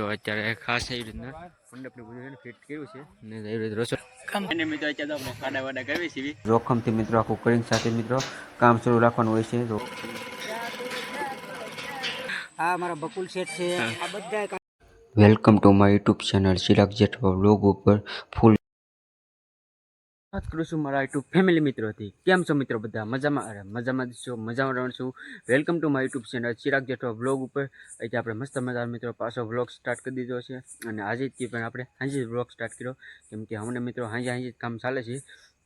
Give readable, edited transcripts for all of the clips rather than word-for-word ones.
તો અત્યારે ખાસ એવી રીતના મંડપની બધું ફિટ કર્યું છે અને એવી રીતે રસોઈ મિત્રો અત્યારે આપણે ખાડા વાડા કરવી છીએ જોખમથી મિત્રો આખું કરીને સાથે મિત્રો કામ શરૂ રાખવાનું હોય છે. આ મારા બકુલ શેઠ છે. આ બધા welcome to my YouTube channel Chirag Jethwa vlog ઉપર ફૂલ વાત કરું છું મારા યુટ્યુબ ફેમિલી મિત્રોથી. કેમ છો મિત્રો? બધા મજામાં છો? મજામાં રહો છું. Welcome to my YouTube channel Chirag Jethwa vlog ઉપર. આજે આપણે મસ્ત મજાના મિત્રો પાછો વ્લોગ સ્ટાર્ટ કરી દીધો છે અને આજેથી પણ આપણે હાંજે વ્લોગ સ્ટાર્ટ કર્યો કેમ કે અમને મિત્રો હાંજે કામ ચાલે છે.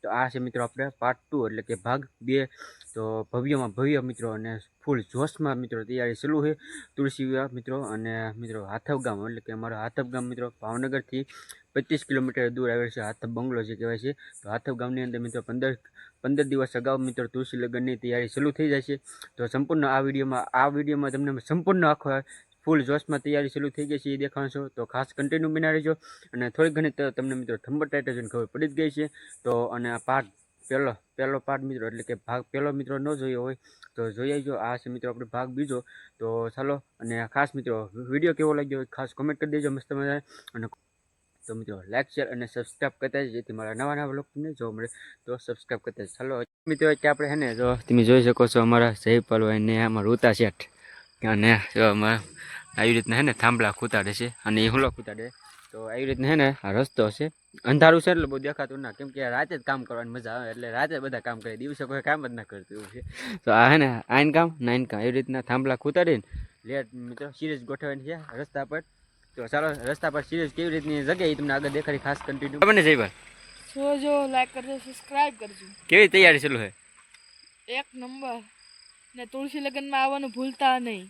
તો આ છે મિત્રો આપણે પાર્ટ 2 એટલે કે ભાગ 2. તો ભવ્યમાં ભવ્ય મિત્રો અને ફૂલ જોશમાં મિત્રો તૈયારી ચાલુ છે તુલસી વિવાહ મિત્રો. અને મિત્રો હાથવ ગામ એટલે કે અમારો હાથવ ગામ મિત્રો ભાવનગરથી 25 કિલોમીટર દૂર આવેલ છે. હાથવ બંગલો જે કહેવાય છે. તો હાથવ ગામની અંદર મિત્રો 15 દિવસ અગાઉ મિત્રો તુલસી લગ્નની તૈયારી શરૂ થઈ જાય છે. તો સંપૂર્ણ આ વિડીયોમાં તમને સંપૂર્ણ આખો ફૂલ જોશમાં તૈયારી શરૂ થઈ ગઈ છે એ દેખાડશો. તો ખાસ કન્ટિન્યુ બના રહેજો અને થોડી ઘણી તમને મિત્રો થંબર ટાઈટ જોઈને ખબર પડી જ ગઈ છે. તો અને આ પાર્ટ પહેલો પાર્ટ મિત્રો એટલે કે ભાગ પહેલો મિત્રો ન જોયો હોય તો જોઈ આવજો. આ છે મિત્રો આપણે ભાગ બીજો. તો ચાલો અને ખાસ મિત્રો વિડીયો કેવો લાગ્યો ખાસ કોમેન્ટ કરી દેજો મસ્ત મજા. અને તો મિત્રો લાઈક શેર અને સબસ્ક્રાઈબ કરતા જ જેથી મારા નવા વ્લોગ તમને જોવા મળે તો સબસ્ક્રાઈબ કરતા જ. ચાલો મિત્રો કે આપણે હે ને જો તમે જોઈ શકો છો અમારા જયપાલભાઈ ને અમારા ઉતા શેઠ અને જો અમારા આવી રીતના હે ને થાંભલા ખૂતાડે છે અને એ હુલો ખૂતાડે. તો આવી રીતના હે ને આ રસ્તો છે અંધારું છે એટલે બહુ દેખાતું ના કેમ કે રાતે જ કામ કરવાની મજા આવે એટલે રાતે બધા કામ કરે દિવસે કોઈ કામ જ ના કરતું એવું છે. તો આ હે ને આઈન કામ એવી રીતના થાંભલા ખૂતાડીને લેટ મિત્રો સિરીઝ ગોઠવવાની છે રસ્તા પર. તો ચાલો રસ્તા પર સિરીઝ કેવી રીતની જગ્યાએ તમને આગળ દેખાડી ખાસ કન્ટિન્યુ બને જયભાઈ જો લાઈક કરજો સબસ્ક્રાઇબ કરજો. કેવી તૈયારી ચાલુ છે? એક નંબર ને તુલસી લગ્નમાં આવવાનું ભૂલતા નહીં.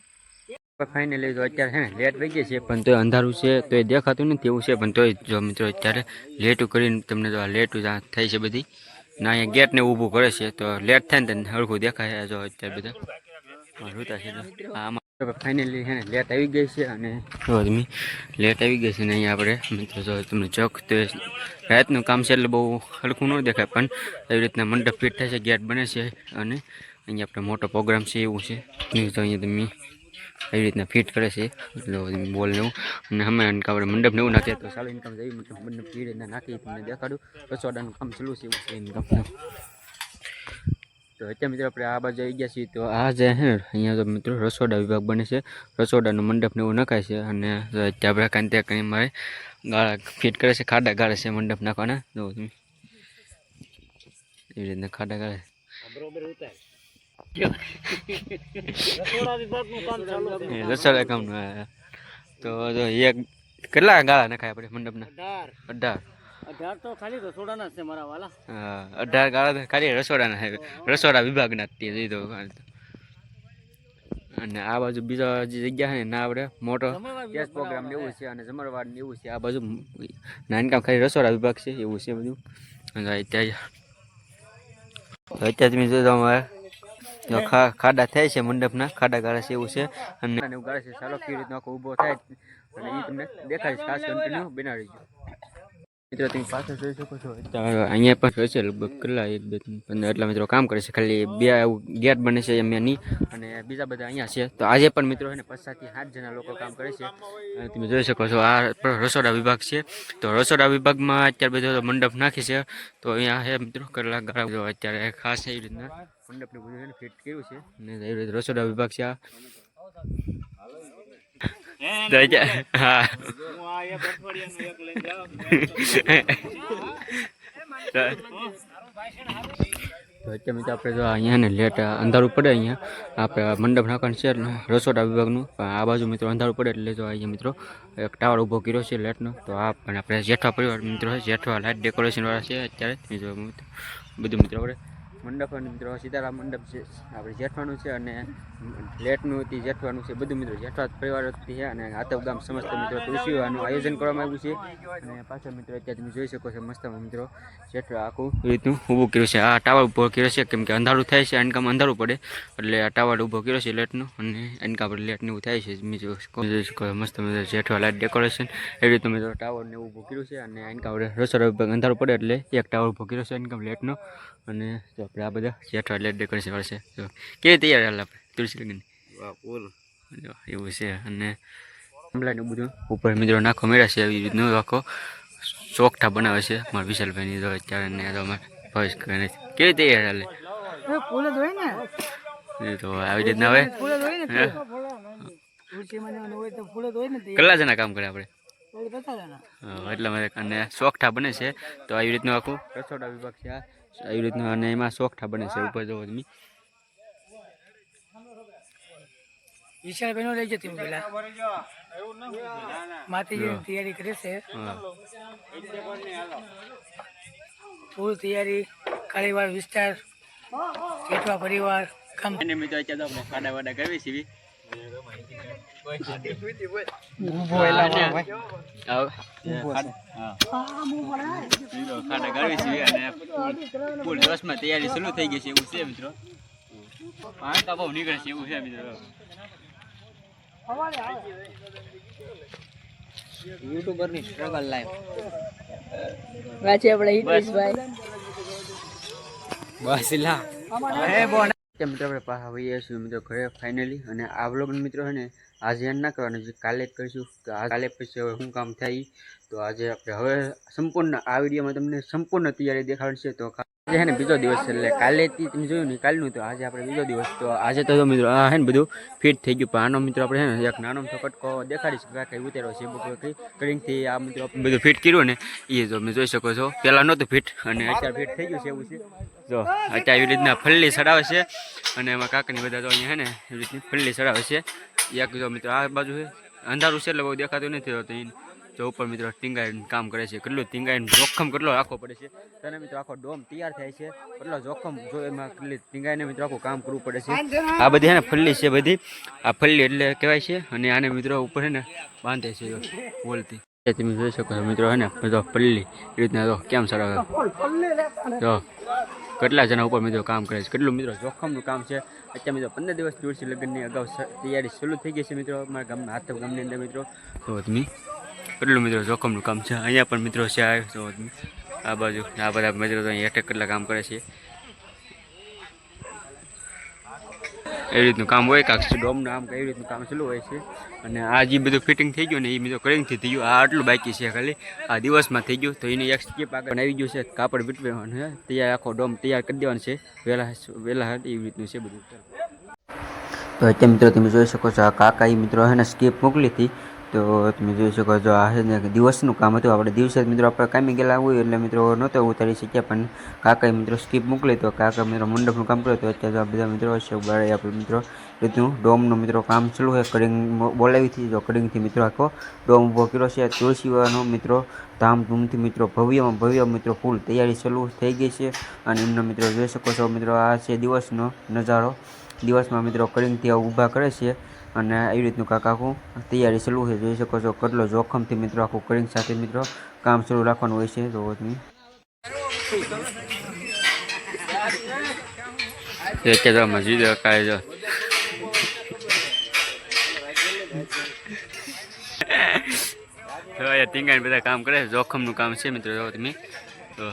ફાઇનલી તો અત્યારે છે ને લેટ થઈ ગઈ છે પણ તોય અંધારું છે તો એ દેખાતું નથી એવું છે પણ તોય જો મિત્રો અત્યારે લેટું કરીને તમને તો આ લેટું થઈ છે બધી ના અહીંયા ગેટને ઊભું કરે છે તો લેટ થાય ને હળખું દેખાય જો અત્યારે બધા રૂતા છે. આમાં ફાઇનલી છે ને લેટ આવી ગઈ છે અને તમે લેટ આવી ગઈ છે ને અહીંયા આપણે મિત્રો જો તમને ચોક તો રાતનું કામ છે એટલે બહુ હળખું ન દેખાય પણ એવી રીતના મંડપ ફિટ થાય છે ગેટ બને છે અને અહીંયા આપણે મોટો પ્રોગ્રામ છે એવું છે તો અહીંયા તમે એવી રીતના ફિટ કરે છે એટલે બોલ ને એવું અને અમે આપણે મંડપ ને એવું નાખીએ તો ચાલો ઇન્કમ જઈ મતલબ મંડપ ફી રીતના નાખી તમને દેખાડું. રસોડાનું કામ ચાલુ છે એવું છે ઇન્કમ. તો અત્યારે મિત્રો આપણે આ બાજુ આવી ગયા છીએ તો આ જે હે અહીંયા તો મિત્રો રસોડા વિભાગ બને છે. રસોડાનું મંડપ ને એવું નખાય છે અને અત્યારે આપણે ત્યાં કંઈ મારે ગાળા ફિટ કરે છે ખાડા ગાળે છે મંડપ નાખવાના. જો તમે એવી રીતના ખાડા ગાળે રસોડા કામનું. તો એક કેટલા ગાળા નખાય આપણે મંડપના? 18 તો ખાલી રસોડાના છે મારા વાલા. હા 18 ગાળા ખાલી રસોડાના છે રસોડા વિભાગના જ તો. અને આ બાજુ બીજા જે જગ્યા છે ને ના આપણે મોટો ગેસ પ્રોગ્રામ ને એવું છે અને જમણવાર ને એવું છે. આ બાજુ નાનકામ ખાલી રસોડા વિભાગ છે એવું છે બધું. અને અત્યારે તમે જોજો અમારે ખાડા થાય છે મંડપના ખાડા ગાળે છે એવું છે અને એવું ગાળે છે. ચાલો કેવી રીતનો આખો ઊભો થાય અને એ તમને દેખાડીશ ખાસ કન્ટિન્યુ બનાવી દો. મિત્રો તમે પાછળ જોઈ શકો છો અહીંયા પણ હોય છે લગભગ કેટલા 1 2 3 15 એટલા મિત્રો કામ કરે છે. ખાલી 2 ગેટ બને છે એમ નહીં અને બીજા બધા અહીંયા છે. તો આજે પણ મિત્રો એને 5 થી 7 જણા લોકો કામ કરે છે. તમે જોઈ શકો છો આ રસોડા વિભાગ છે. તો રસોડા વિભાગમાં અત્યારે બધો મંડપ નાખી છે. તો અહીંયા છે મિત્રો કલાક ગાળા અત્યારે ખાસ એવી રીતના મંડપને બધું ફિટ કર્યું છે અને એવી રીતે રસોડા વિભાગ છે આ. હા તો અત્યારે મિત્રો આપણે જો અહીંયા ને લેટ અંધારું પડે અહીંયા આપણે મંડપ નાખવાનું છે રસોડા વિભાગનું. આ બાજુ મિત્રો અંધારું પડે એટલે જો અહીંયા મિત્રો એક ટાવર ઊભો કર્યો છે લાઇટનો. તો આ પણ આપણે જેઠવા પરિવાર મિત્રો છે જેઠવા લાઇટ ડેકોરેશન વાળા છે અત્યારે જો બધું મિત્રો આપણે મંડપ મિત્રો સીતારામ મંડપ છે આપણે જેઠવાનું છે અને લેટનું હતી જેઠવાનું છે બધું મિત્રો જેઠવા પરિવારથી છે. અને આતવ ગામ સમસ્ત મિત્રો તુલસીવાનું આયોજન કરવામાં આવ્યું છે અને પાછળ મિત્રો અત્યારે તમે જોઈ શકો છો મસ્ત મિત્રો જેઠવા આખું રીતનું ઊભું કર્યું છે. આ ટાવર ઊભો કર્યો છે કેમ કે અંધારું થાય છે એનકામ અંધારું પડે એટલે આ ટાવર ઊભો કર્યો છે લેટનું અને એનકા પર લેટને એવું થાય છે. મિત્રો જોઈ શકો મસ્ત મિત્રો જેઠવા લાઇટ ડેકોરેશન એવી રીતે મિત્રો ટાવરને ઊભું કર્યું છે અને એનકા પર રસોડા વિભાગ અંધારું પડે એટલે એક ટાવર ઊભો કર્યો છે એનકામ લેટનો. અને આપણે આ બધા જેઠવા લાઇટ ડેકોરેશન વાળશે તો કેવી તૈયારી હાલ આપણે તુલસી લગ્નની એવું છે. અને આંબલાનું બધું ઉપર મિત્રો નાખો મેળા છે એવી રીતનું આખો ચોકઠા બનાવે છે મારા વિશાલભાઈની જો અત્યારે ને તો અમારે ભવિષ્ય કરે છે કેવી તૈયાર હાલે ફૂલ જ હોય ને એ તો આવી રીતના હવે ફૂલ જ હોય ને તુલસીમાં જવાનું હોય તો ફૂલ જ હોય ને કેટલા જણા કામ કરે આપણે બતા જણા એટલા માટે અને ચોકઠા બને છે તો આવી રીતનું આખું રસોડા વિભાગ છે આ આવી રીતનું અને એમાં ચોકઠા બને છે ઉપર જોવો તમે વિશાલ બહેનો લઈ જતી હું પેલા માતાજીની તૈયારી કરે છે ફૂલ તૈયારી કાળીવાડ વિસ્તાર જેઠવા પરિવાર કામ એને મિત્રો અત્યારે આપણે ખાડા વાડા કરવી છીએ ખાડા કરવી છીએ અને ફૂલ જોશમાં તૈયારી શરૂ થઈ ગઈ છે એવું છે મિત્રો તો બહુ નીકળે છે એવું છે મિત્રો યુટ્યુબર ની સ્ટ્રગલ લાઈફ વાંચે આપણે હિતેશભાઈ બસ લા મિત્રો આપણે પાછા આવીએ છીએ મિત્રો ઘરે ફાઇનલી અને આ વ્લોગ મિત્રો છે ને આજે એમ ના કરવાનું છે કાલે જ કરીશું તો કાલે પછી હવે શું કામ થાય તો આજે આપણે હવે સંપૂર્ણ આ વિડીયોમાં તમને સંપૂર્ણ તૈયારી દેખાડશે તો આજે છે ને બીજો દિવસ છે એટલે કાલેથી તમે જોયું ને કાલનું તો આજે આપણે બીજો દિવસ તો આજે તો મિત્રો આ છે ને બધું ફિટ થઈ ગયું પણ આનો મિત્રો આપણે છે ને એક નાનો કટકો દેખાડીશ કે કઈ ઉતારો છે બપોર કરીંગથી આ મિત્રો આપણે બધું ફિટ કર્યું ને એ જો તમે જોઈ શકો છો પહેલાં નહોતું ફિટ અને અત્યારે ફિટ થઈ ગયું છે એવું છે જો અત્યારે એવી રીતના ફલ્લી ચડાવે છે અને એમાં કાકની બધા તો અહીંયા છે ને એવી રીતની ફલ્લી ચડાવે છે એક જો મિત્રો આ બાજુ છે અંધારું છે એટલે બહુ દેખાતું નથી હોતું જો ઉપર મિત્રો ટીંગાઈને કામ કરે છે કેટલું ટીંગાઈને જોખમ કેટલો રાખવો પડે છે તને મિત્રો આખો ડોમ તૈયાર થાય છે કેટલો જોખમ જો એમાં કેટલી ટીંગાઈને મિત્રો આખું કામ કરવું પડે છે આ બધી છે ને ફલ્લી છે બધી આ ફલ્લી એટલે કહેવાય છે અને આને મિત્રો ઉપર છે ને બાંધે છે જો બોલતી તમે જોઈ શકો છો મિત્રો હે ને બધો પલ્લી એ રીતના જો કેમ સડાવે જો કેટલા જણા ઉપર મિત્રો કામ કરે છે કેટલું મિત્રો જોખમનું કામ છે અત્યારે મિત્રો 15 દિવસ તુલસી લગ્નની અગાઉ તૈયારી શરૂ થઈ ગઈ છે મિત્રો અમારા ગામના હાથ ગામની અંદર મિત્રો તો તમે કેટલું મિત્રો જોખમનું કામ છે અહીંયા પણ મિત્રો છે આ જો તમે આ બાજુ આ બધા મિત્રો તો અહીંયા હેઠળ કેટલા કામ કરે છે એવી રીતનું કામ હોય કાંક ડોમનું આમ એવી રીતનું કામ ચાલુ હોય છે અને આ જે બધું ફિટિંગ થઈ ગયું ને એ મિત્રો કરીંગથી થઈ ગયું આ આટલું બાકી છે ખાલી આ દિવસમાં થઈ ગયું તો એને એક સ્કીપ આગળ આવી ગયું છે કાપડ વીટવાનું છે તૈયાર આખો ડોમ તૈયાર કરી દેવાનું છે વહેલા એવી રીતનું છે બધું તો અત્યારે મિત્રો તમે જોઈ શકો છો આ કાકા એ મિત્રો છે ને સ્કીપ મોકલી હતી તો તમે જોઈ શકો છો આ છે ને દિવસનું કામ હતું આપણે દિવસે મિત્રો આપણે કામી ગયેલા હોય એટલે મિત્રો નહોતો ઉતારી શક્યા પણ કાકાએ મિત્રો સ્કીપ મોકલી તો કાકા મિત્રો મંડપનું કામ કર્યું તો અત્યારે આ બધા મિત્રો છે બારે આપણે મિત્રો રીતનું ડોમનું મિત્રો કામ ચાલુ છે કડિંગ બોલાવી હતી તો કડિંગથી મિત્રો આખો ડોમ ઊભો કર્યો છે તુલસીવાનો મિત્રો ધામધૂમથી મિત્રો ભવ્યમાં ભવ્ય મિત્રો ફૂલ તૈયારી ચાલુ થઈ ગઈ છે અને એમનો મિત્રો જોઈ શકો છો મિત્રો આ છે દિવસનો નજારો દિવસમાં મિત્રો કડિંગથી ઊભા કરે છે અને એવી રીતનું કાંક આખું તૈયારી ચાલુ છે જોઈ શકો છો કેટલો જોખમથી મિત્રો આખું કડિંગ સાથે મિત્રો કામ શરૂ રાખવાનું હોય છે તો તમે મસ્જિદ કાંઈ જો ટીંગાઈને બધા કામ કરે જોખમનું કામ છે મિત્રો જો તમે તો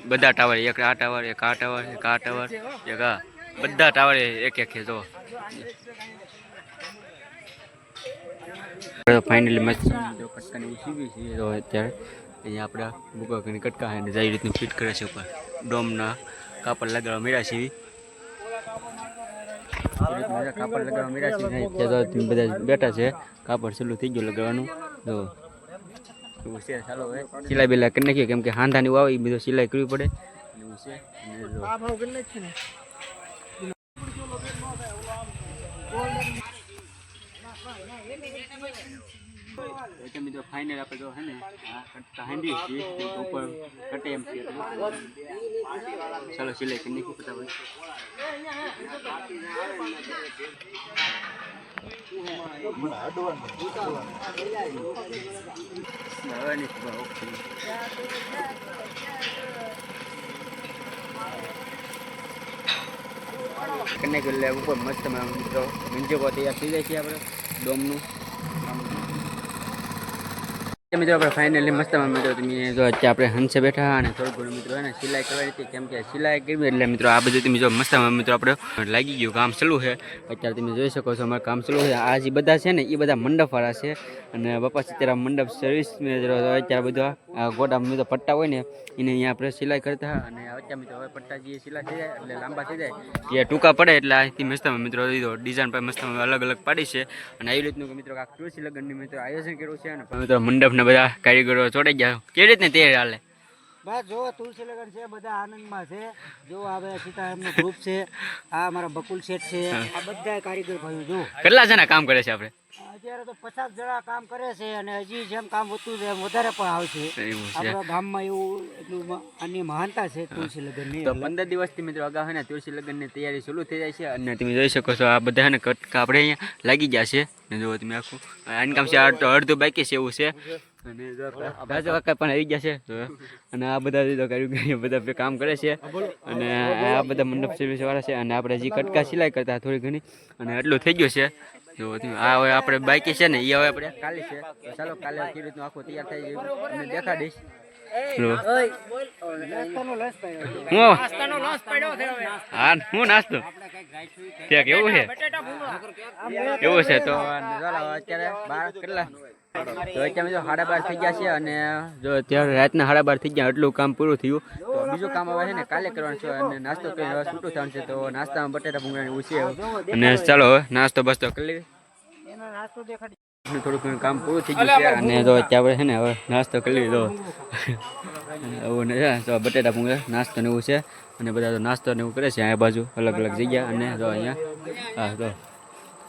બધા ટાવર એક આ ટાવર એક આ ટાવર એક આ ટાવર એક આ બધા ટાવર એક એક છે જો ફાઇનલી મસ્ત કટકાની સીવી છે તો અત્યારે અહીંયા આપણા બુકાની કટકા અને જે રીતનું ફિટ કરે છે ઉપર ડોમના કાપડ લગાવવા મળ્યા છે કાપડ લગાવવા મળ્યા છે ત્યાં તો બધા બેઠા છે કાપડ ચાલુ થઈ ગયું લગાવવાનું તો એવું છે ચાલો હવે સિલાઈ બેલા કરી નાખીએ કેમ કે હાંધાની આવે એ બધું સિલાઈ કરવી પડે એવું છે મિત્રો ફાઇનલ આપણે તો હે ને હાંડી છીએ ઉપર કટે એમ છે ચાલો સિલાઈ કરી નાખી ફટાફટ કને એટલે ઉપર મસ્ત મિત્રો મંજકો તૈયાર થઈ જાય છે આપણે ડોમનું મિત્રો આપણે ફાઇનલી મસ્તમાં મિત્રો તમે જો અત્યારે આપણે હંસે બેઠા અને થોડું ઘણું મિત્રો એને સિલાઈ કરવાની હતી, કેમ કે સિલાઈ કરવી એટલે મિત્રો આ બધું તમે જો મસ્તમાં મિત્રો આપણે લાગી ગયું કામ ચાલુ છે. અત્યારે તમે જોઈ શકો છો અમારું કામ ચાલુ છે. આ જે બધા છે ને એ બધા મંડપવાળા છે અને બાપા સીતારામ મંડપ સર્વિસ અત્યારે બધા ગોડા મિત્રો પટ્ટા હોય ને એને અહીંયા આપણે સિલાઈ કરતા અને અત્યારે મિત્રો હવે પટ્ટા જે સિલાઈ થઈ જાય એટલે લાંબા થઈ જાય એ ટૂંકા પડે એટલે આજથી મસ્તમાં મિત્રો ડિઝાઇન પર મસ્તમાં અલગ અલગ પાડી છે. અને આવી રીતનું મિત્રો આ તુલસી લગ્નની મિત્રો આયોજન કર્યું છે અને મિત્રો મંડપના બધા કારીગરો ચોટાઈ ગયા. કેવી રીતને તે હાલે? બસ જો તુલસી લગન છે, બધા આનંદમાં છે. જો આ બધા સીતારામનું ગ્રુપ છે, આ અમારા બકુલ શેઠ છે, આ બધા કારીગર ભાઈઓ જો કેટલા જણા કામ કરે છે આપણે? અત્યારે તો 50 જણા કામ કરે છે અને હજી જેમ કામ વધતું છે એમ વધારે પણ આવશે. એવું છે. આપણા ગામમાં એવું એટલું આની મહાનતા છે તુલસી લગનની. તો 15 દિવસથી મિત્રો અગાઉ છે ને તુલસી લગ્નની તૈયારી શરૂ થઈ જાય છે અને તમે જોઈ શકો છો આ બધા ને કટકા આપણે અહીંયા લાગી ગયા છે. જો તમે આખું આનું કામ છે, અડધું બાકી છે એવું છે. અને બાજુ કાકા પણ આવી ગયા છે અને આ બધા કારીગર બધા કામ કરે છે અને આ બધા મંડપ સર્વિસ વાળા છે અને આપણે જે કટકા સિલાઈ કરતા થોડી ઘણી અને એટલું થઈ ગયું છે. જો આ હવે આપણે બાકી છે ને એ હવે આપણે કાલે છે. તો ચાલો કાલે કેવી રીતનું આખું તૈયાર થઈ જાય અને દેખાડીશ. હા હું નાસ્તો ત્યાં કેવું છે એવું છે. તો અત્યારે 12 કેટલા તો અત્યારે જો 12:30 થઈ ગયા છે અને જો અત્યારે રાતના 12:30 થઈ ગયા એટલું કામ પૂરું થયું. તો બીજું કામ હવે છે ને કાલે કરવાનું છે અને નાસ્તો કરીને હવે છૂટું થવાનું છે. તો નાસ્તામાં બટેટા ભૂંગળાની એવું છે અને ચાલો હવે નાસ્તો બસ્તો કરી લેવી. થોડુંક ઘણું કામ પૂરું થઈ ગયું છે અને જો અત્યારે છે ને હવે નાસ્તો કરી લીધો એવું ને તો બટેટા ભૂંગળા નાસ્તો ને એવું છે અને બધા તો નાસ્તો ને એવું કરે છે. આ બાજુ અલગ અલગ જગ્યા અને જો અહીંયા હા તો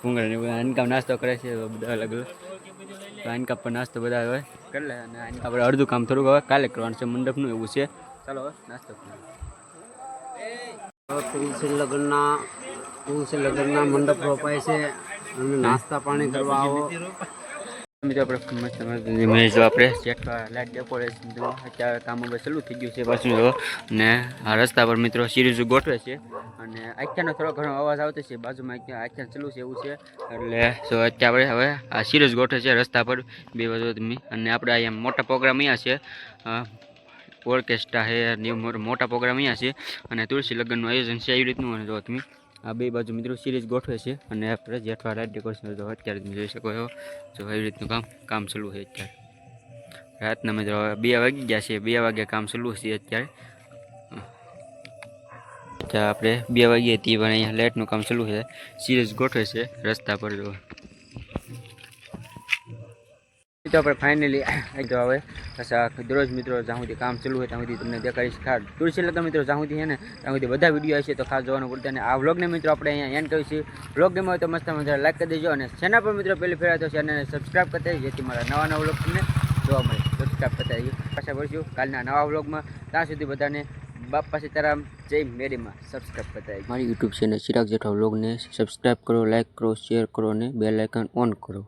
ભૂંગળા ને એવું આનકામ નાસ્તો કરે છે બધા અલગ અલગ. તો આનકા પર નાસ્તો બધા હવે કરી લે અને આનકા આપણે અડધું કામ થોડુંક હવે કાલે કરવાનું છે મંડપનું એવું છે. ચાલો હવે નાસ્તો તુલસી લગનના મંડપ રોપાય છે અને નાસ્તા પાણી કરવા આવો. મિત્રો આપણે જો આપણે ચેકવા લાઈટ ડેકોરેશન અત્યારે કામ હવે ચાલુ થઈ ગયું છે પાછું જો ને આ રસ્તા પર મિત્રો સિરીઝ ગોઠવે છે અને આખ્યાનો થોડો ઘણો અવાજ આવતો છે બાજુમાં આખ્યાન ચાલુ છે એવું છે. એટલે જો અત્યારે હવે આ સિરીઝ ગોઠવે છે રસ્તા પર બે બાજુ અને આપણે અહીંયા મોટા પ્રોગ્રામ અહીંયા છે, ઓર્કેસ્ટ્રા છે ને મોટા પ્રોગ્રામ અહીંયા છે અને તુલસી લગ્નનું આયોજન છે એવી રીતનું. અને જો તમે આ બે બાજુ મિત્રો સિરીઝ ગોઠવે છે અને આપણે જેઠવા લાઈટ ડેકોરેશન તો અત્યારે તમે જોઈ શકો છો જો એવી રીતનું કામ ચાલુ છે. અત્યારે રાતના મિત્રો 2 વાગી ગયા છે, 2 વાગે કામ ચાલુ છે અત્યારે. આપણે 2 વાગ્યે હતી પણ અહીંયા લાઇટનું કામ ચાલુ છે, સિરીઝ ગોઠવે છે રસ્તા પર. જો તો આપણે ફાઇનલી જો હવે દરરોજ મિત્રો જ્યાં સુધી કામ ચાલુ હોય ત્યાં સુધી તમને દેખાડીશ. ખાસ તુલસી લગ્ન મિત્રો જ્યાં સુધી છે ને ત્યાં સુધી બધા વિડીયો હશે તો ખાસ જોવાનું ભૂલતા નહીં. આ વ્લોગને મિત્રો આપણે અહીંયા એન્ડ કરીશું. વ્લોગ ગમે હોય તો મસ્ત મજા લાઈક કરી દેજો અને ચેનલ પર મિત્રો પહેલી ફેર તો ચેનલને સબસ્ક્રાઈબ કરી દેજો જેથી મારા નવા વ્લોગ તમને જોવા મળે. સબસ્ક્રાઈબ કરતા દેજો. પાછા મળીશું કાલના નવા વ્લોગમાં. ત્યાં સુધી બધાને બાપા સીતારામ જય મેરીમાં સબસ્ક્રાઈબ કરતા દેજો. મારી યુટ્યુબ ચેનલ ચિરાગ જેઠવા વ્લોગને સબસ્ક્રાઈબ કરો, લાઈક કરો, શેર કરો અને બેલ આઇકન ઓન કરો.